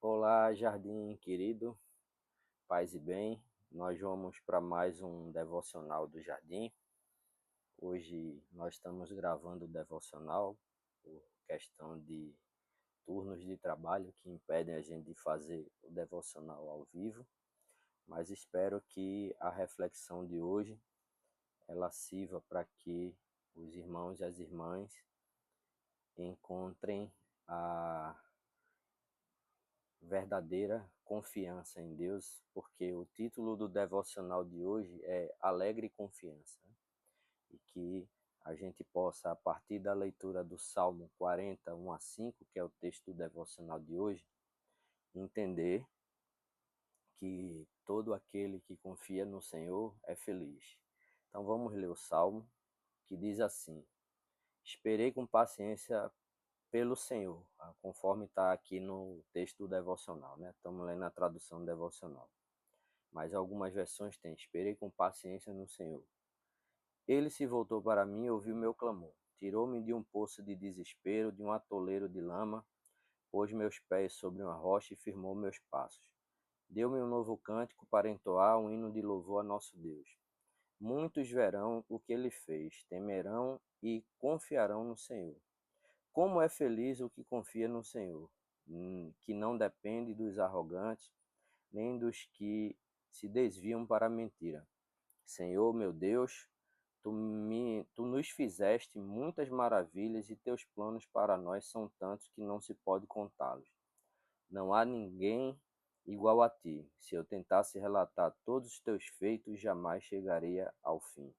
Olá, jardim querido, paz e bem. Nós vamos para mais um devocional do jardim. Hoje nós estamos gravando o devocional por questão de turnos de trabalho que impedem a gente de fazer o devocional ao vivo, mas espero que a reflexão de hoje ela sirva para que os irmãos e as irmãs encontrem a verdadeira confiança em Deus, porque o título do devocional de hoje é Alegre Confiança, né? E que a gente possa, a partir da leitura do Salmo 40, 1 a 5, que é o texto do devocional de hoje, entender que todo aquele que confia no Senhor é feliz. Então vamos ler o Salmo, que diz assim: Esperei com paciência pelo Senhor, conforme está aqui no texto do devocional, né? Estamos lendo a tradução devocional. Mas algumas versões têm: esperei com paciência no Senhor. Ele se voltou para mim e ouviu meu clamor. Tirou-me de um poço de desespero, de um atoleiro de lama, pôs meus pés sobre uma rocha e firmou meus passos. Deu-me um novo cântico para entoar um hino de louvor a nosso Deus. Muitos verão o que ele fez, temerão e confiarão no Senhor. Como é feliz o que confia no Senhor, que não depende dos arrogantes, nem dos que se desviam para a mentira. Senhor, meu Deus, tu nos fizeste muitas maravilhas e teus planos para nós são tantos que não se pode contá-los. Não há ninguém igual a ti. Se eu tentasse relatar todos os teus feitos, jamais chegaria ao fim.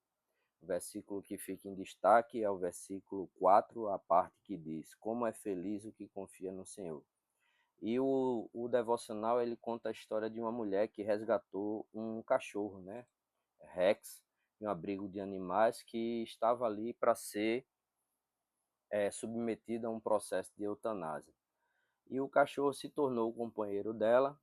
O versículo que fica em destaque é o versículo 4, a parte que diz: Como é feliz o que confia no Senhor. E o devocional ele conta a história de uma mulher que resgatou um cachorro, né? Rex, em um abrigo de animais que estava ali para ser submetido a um processo de eutanásia. E o cachorro se tornou o companheiro dela.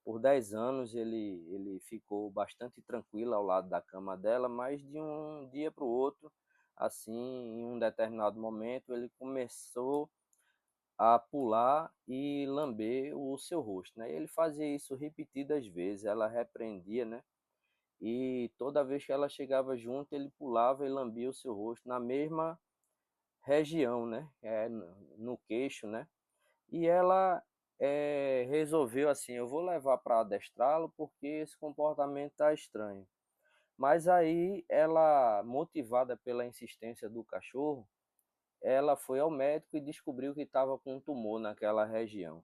Por 10 anos ele ficou bastante tranquilo ao lado da cama dela, mas de um dia para o outro, assim, em um determinado momento, ele começou a pular e lamber o seu rosto, né? Ele fazia isso repetidas vezes, ela repreendia, né? E toda vez que ela chegava junto, ele pulava e lambia o seu rosto na mesma região, né? No queixo, né? E ela resolveu assim, eu vou levar para adestrá-lo porque esse comportamento está estranho. Mas aí ela, motivada pela insistência do cachorro, ela foi ao médico e descobriu que estava com um tumor naquela região.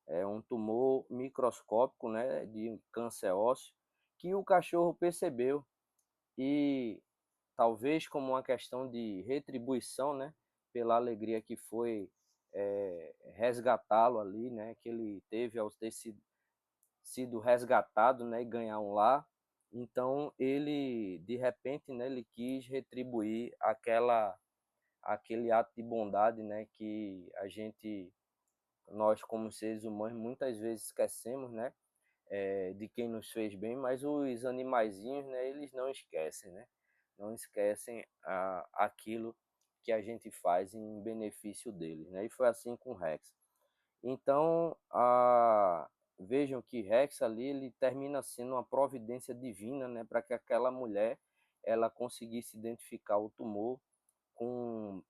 É um tumor microscópico, né, de câncer ósseo, que o cachorro percebeu e talvez como uma questão de retribuição, né, pela alegria que foi resgatá-lo ali, né, que ele teve ao ter sido resgatado, né, e ganhar um lar. Então ele, de repente, né, ele quis retribuir aquele ato de bondade, né, que nós como seres humanos muitas vezes esquecemos, né, de quem nos fez bem, mas os animaizinhos, né, eles não esquecem, né? Não esquecem aquilo que a gente faz em benefício deles, né? E foi assim com o Rex. Então, vejam que Rex ali ele termina sendo uma providência divina, né, para que aquela mulher ela conseguisse identificar o tumor com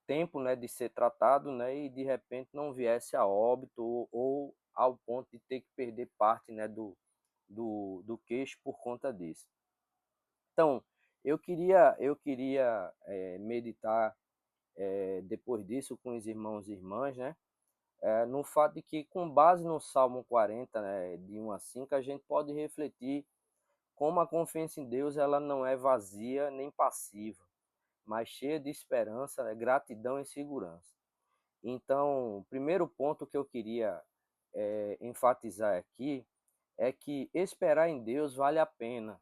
tempo, né, de ser tratado, né, e de repente não viesse a óbito ou ao ponto de ter que perder parte, né, do queixo por conta disso. Então, eu queria meditar depois disso com os irmãos e irmãs, né, no fato de que, com base no Salmo 40, né, de 1 a 5, a gente pode refletir como a confiança em Deus ela não é vazia nem passiva, mas cheia de esperança, né, gratidão e segurança. Então, o primeiro ponto que eu queria enfatizar aqui é que esperar em Deus vale a pena.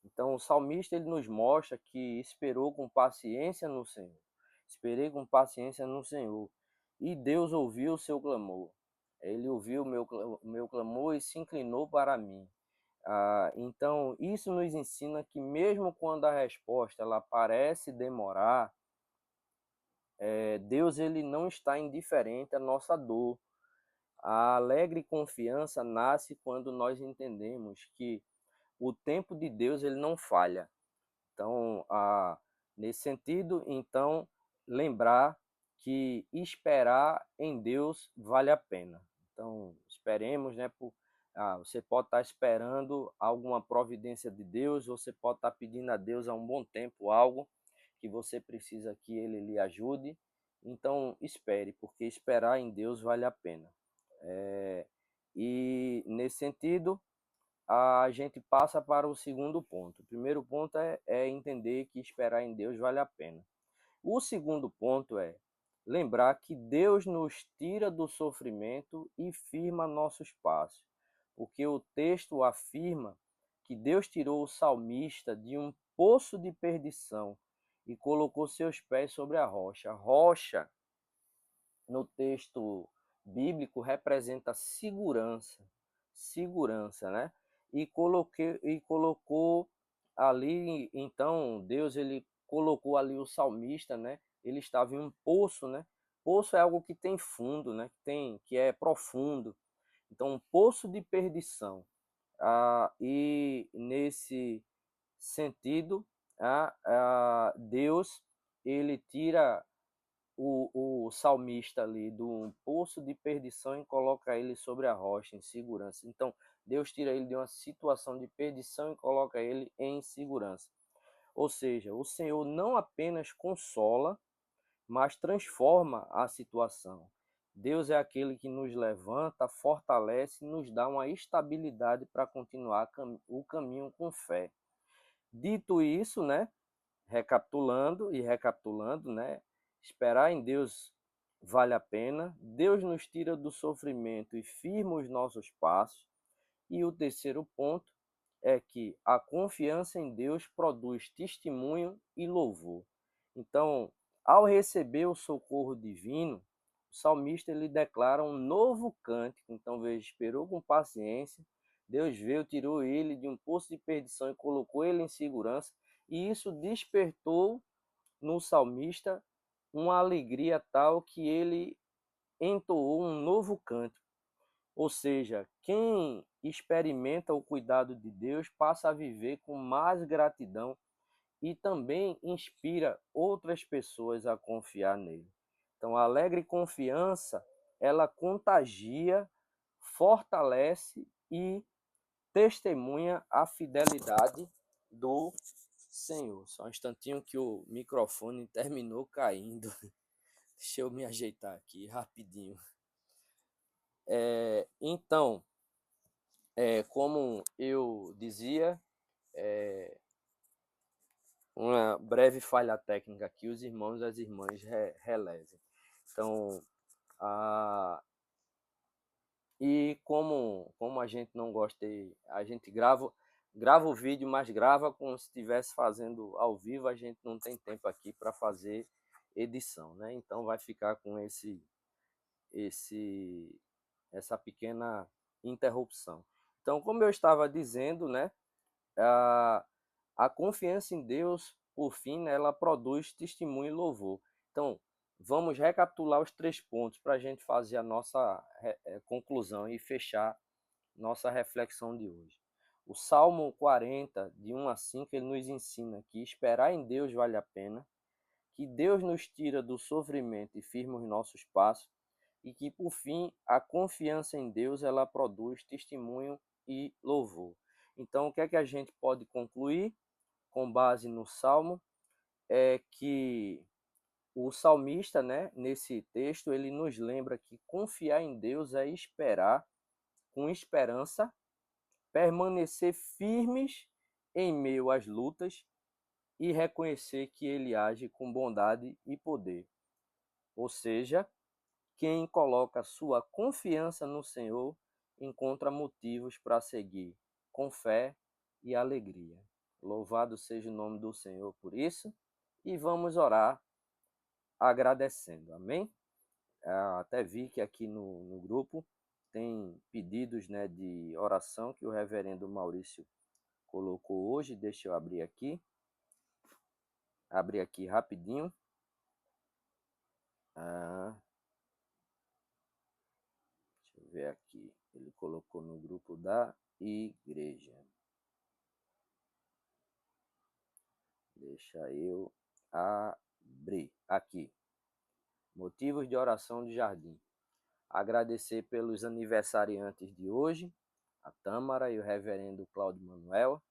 Então, o salmista ele nos mostra que esperou com paciência no Senhor. Esperei com paciência no Senhor. E Deus ouviu o seu clamor. Ele ouviu o meu clamor e se inclinou para mim. Então, isso nos ensina que mesmo quando a resposta ela parece demorar, Deus ele não está indiferente à nossa dor, A alegre confiança nasce quando nós entendemos que o tempo de Deus ele não falha. Então, nesse sentido, então, lembrar que esperar em Deus vale a pena. Então, esperemos, né? Você pode estar esperando alguma providência de Deus, você pode estar pedindo a Deus há um bom tempo algo que você precisa que Ele lhe ajude. Então, espere, porque esperar em Deus vale a pena. E, nesse sentido, a gente passa para o segundo ponto. O primeiro ponto é entender que esperar em Deus vale a pena. O segundo ponto é lembrar que Deus nos tira do sofrimento e firma nossos passos. Porque o texto afirma que Deus tirou o salmista de um poço de perdição e colocou seus pés sobre a rocha. Rocha, no texto bíblico, representa segurança, né? E colocou ali, então Deus ele colocou ali o salmista, né? Ele estava em um poço, né? Poço é algo que tem fundo, né? Que é profundo. Então, um poço de perdição. E nesse sentido, Deus ele tira o salmista ali do poço de perdição e coloca ele sobre a rocha, em segurança. Então, Deus tira ele de uma situação de perdição e coloca ele em segurança. Ou seja, o Senhor não apenas consola, mas transforma a situação. Deus é aquele que nos levanta, fortalece e nos dá uma estabilidade para continuar o caminho com fé. Dito isso, né? Recapitulando, né? Esperar em Deus vale a pena. Deus nos tira do sofrimento e firma os nossos passos. E o terceiro ponto é que a confiança em Deus produz testemunho e louvor. Então, ao receber o socorro divino, o salmista ele declara um novo cântico. Então, veja, esperou com paciência, Deus veio, tirou ele de um poço de perdição e colocou ele em segurança, e isso despertou no salmista uma alegria tal que ele entoou um novo cântico. Ou seja, quem experimenta o cuidado de Deus passa a viver com mais gratidão e também inspira outras pessoas a confiar nele. Então, a alegre confiança, ela contagia, fortalece e testemunha a fidelidade do Senhor. Só um instantinho que o microfone terminou caindo. Deixa eu me ajeitar aqui rapidinho. Então, como eu dizia, uma breve falha técnica aqui, os irmãos e as irmãs relevem. Então, e como a gente não gosta, a gente grava o vídeo, mas grava como se estivesse fazendo ao vivo, a gente não tem tempo aqui para fazer edição, né? Então vai ficar com essa pequena interrupção. Então, como eu estava dizendo, né, a confiança em Deus, por fim, né, ela produz testemunho e louvor. Então, vamos recapitular os 3 pontos para a gente fazer a nossa conclusão e fechar nossa reflexão de hoje. O Salmo 40, de 1 a 5, ele nos ensina que esperar em Deus vale a pena, que Deus nos tira do sofrimento e firma os nossos passos, e que, por fim, a confiança em Deus ela produz testemunho e louvor. Então, o que é que a gente pode concluir com base no Salmo? É que o salmista, né, nesse texto, ele nos lembra que confiar em Deus é esperar com esperança, permanecer firmes em meio às lutas e reconhecer que ele age com bondade e poder. Ou seja, quem coloca sua confiança no Senhor encontra motivos para seguir com fé e alegria. Louvado seja o nome do Senhor por isso, e vamos orar agradecendo. Amém? Até vi que aqui no grupo tem pedidos, né, de oração que o reverendo Maurício colocou hoje. Deixa eu abrir aqui. Abrir aqui rapidinho. Deixa eu ver aqui. Ele colocou no grupo da igreja. Deixa eu abrir aqui. Motivos de oração de jardim. Agradecer pelos aniversariantes de hoje, a Tâmara e o reverendo Cláudio Manuel,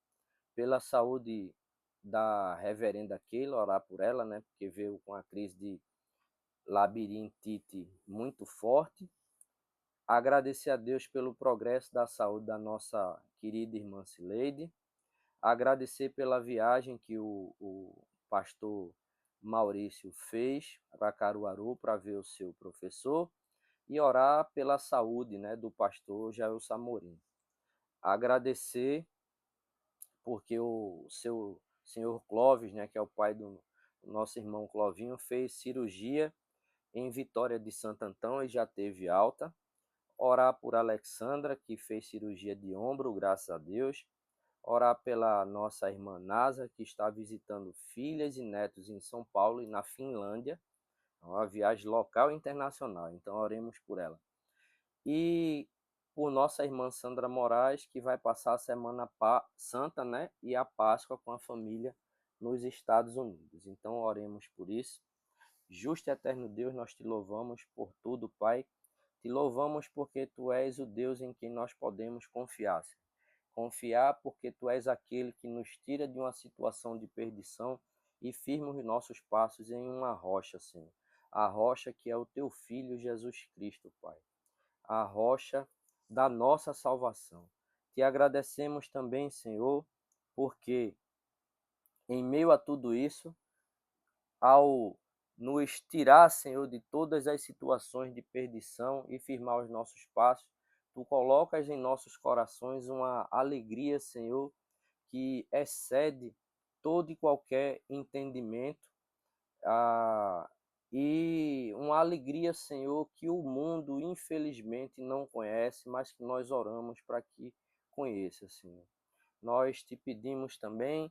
pela saúde da reverenda Keila, orar por ela, né, porque veio com a crise de labirintite muito forte. Agradecer a Deus pelo progresso da saúde da nossa querida irmã Cileide. Agradecer pela viagem que o pastor Maurício fez para Caruaru para ver o seu professor e orar pela saúde, né, do pastor Jair Samorim. Agradecer porque o seu senhor Clóvis, né, que é o pai do nosso irmão Clovinho, fez cirurgia em Vitória de Santo Antão e já teve alta. Orar por Alexandra, que fez cirurgia de ombro, graças a Deus. Orar pela nossa irmã Nasa, que está visitando filhas e netos em São Paulo e na Finlândia. É uma viagem local e internacional, então oremos por ela. E por nossa irmã Sandra Moraes, que vai passar a Semana Santa, né, e a Páscoa com a família nos Estados Unidos. Então oremos por isso. Justo e eterno Deus, nós te louvamos por tudo, Pai. Te louvamos porque tu és o Deus em quem nós podemos confiar. Senhor. Confiar porque tu és aquele que nos tira de uma situação de perdição e firma os nossos passos em uma rocha, Senhor. A rocha que é o teu Filho Jesus Cristo, Pai. A rocha da nossa salvação. Te agradecemos também, Senhor, porque em meio a tudo isso, ao nos tirar, Senhor, de todas as situações de perdição e firmar os nossos passos, tu colocas em nossos corações uma alegria, Senhor, que excede todo e qualquer entendimento, e uma alegria, Senhor, que o mundo infelizmente não conhece, mas que nós oramos para que conheça, Senhor. Nós te pedimos também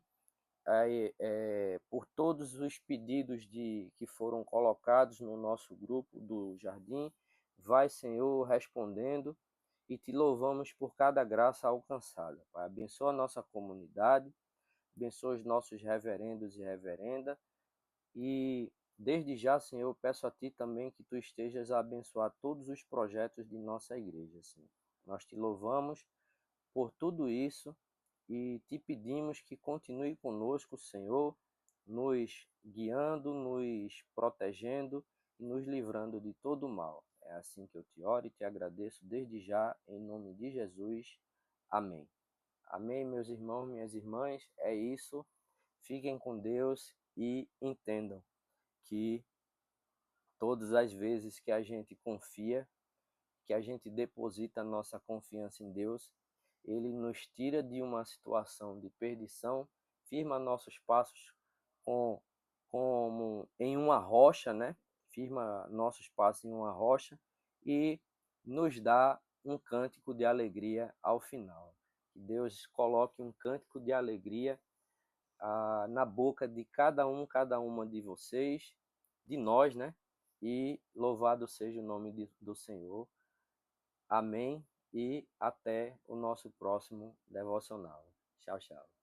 por todos os pedidos que foram colocados no nosso grupo do Jardim. Vai, Senhor, respondendo e te louvamos por cada graça alcançada. Pai, abençoa a nossa comunidade, abençoa os nossos reverendos e reverenda e desde já, Senhor, peço a Ti também que Tu estejas a abençoar todos os projetos de nossa igreja, Senhor. Nós te louvamos por tudo isso e te pedimos que continue conosco, Senhor, nos guiando, nos protegendo e nos livrando de todo o mal. É assim que eu te oro e te agradeço desde já, em nome de Jesus. Amém. Amém, meus irmãos, minhas irmãs. É isso. Fiquem com Deus e entendam que todas as vezes que a gente confia, que a gente deposita nossa confiança em Deus, Ele nos tira de uma situação de perdição, firma nossos passos como em uma rocha, né? Firma nossos passos em uma rocha e nos dá um cântico de alegria ao final. Que Deus coloque um cântico de alegria na boca de cada uma de vocês, de nós, né? E louvado seja o nome do Senhor. Amém e até o nosso próximo devocional. Tchau, tchau.